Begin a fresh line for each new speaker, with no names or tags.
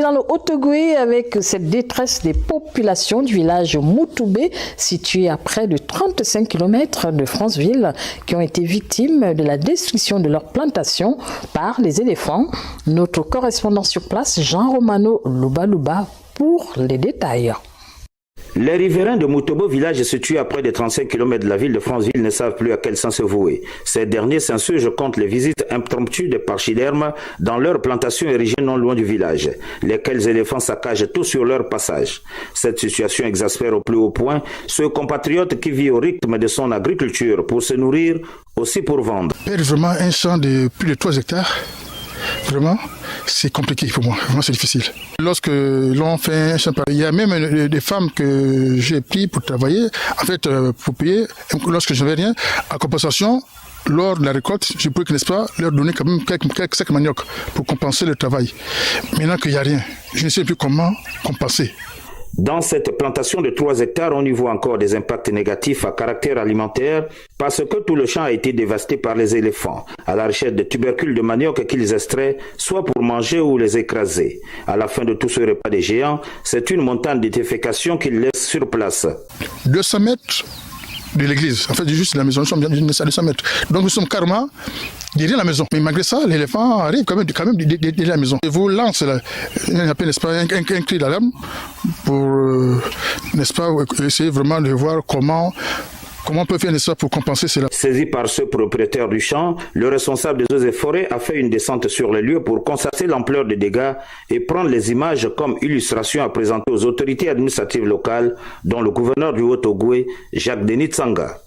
Dans le Haut-Ogooué, avec cette détresse des populations du village Moutoubé, situé à près de 35 km de Franceville, qui ont été victimes de la destruction de leurs plantations par les éléphants. Notre correspondant sur place, Jean Romano Louba, pour les détails.
Les riverains de Moutobo, village situé à près de 35 km de la ville de Franceville, ne savent plus à quel sens se vouer. Ces derniers s'insurgent contre les visites impromptues de pachydermes dans leurs plantations érigées non loin du village, lesquels éléphants saccagent tout sur leur passage. Cette situation exaspère au plus haut point ce compatriote qui vit au rythme de son agriculture pour se nourrir, aussi pour vendre.
Vraiment un champ de plus de 3 hectares. Vraiment, c'est compliqué pour moi, vraiment c'est difficile. Lorsque l'on fait un champ pareil, il y a même des femmes que j'ai pris pour travailler, en fait pour payer, lorsque je n'avais rien, en compensation, lors de la récolte, je peux, n'est-ce pas, leur donner quand même quelques sacs manioc pour compenser le travail. Maintenant qu'il n'y a rien, je ne sais plus comment compenser.
Dans cette plantation de 3 hectares, on y voit encore des impacts négatifs à caractère alimentaire parce que tout le champ a été dévasté par les éléphants, à la recherche de tubercules de manioc qu'ils extraient, soit pour manger ou les écraser. À la fin de tout ce repas des géants, c'est une montagne de défécation qu'ils laissent sur place.
200 mètres de l'église, en fait juste la maison, nous sommes à 200 mètres. Donc nous sommes carrément derrière la maison. Mais malgré ça, l'éléphant arrive quand même derrière la maison. Il vous lance n'est-ce pas, un cri d'alarme pour n'est-ce pas, essayer vraiment de voir comment on peut faire ça pour compenser cela.
Saisi par ce propriétaire du champ, le responsable des eaux et forêts a fait une descente sur les lieux pour constater l'ampleur des dégâts et prendre les images comme illustration à présenter aux autorités administratives locales, dont le gouverneur du Haut-Ogooué, Jacques Denis Tsanga.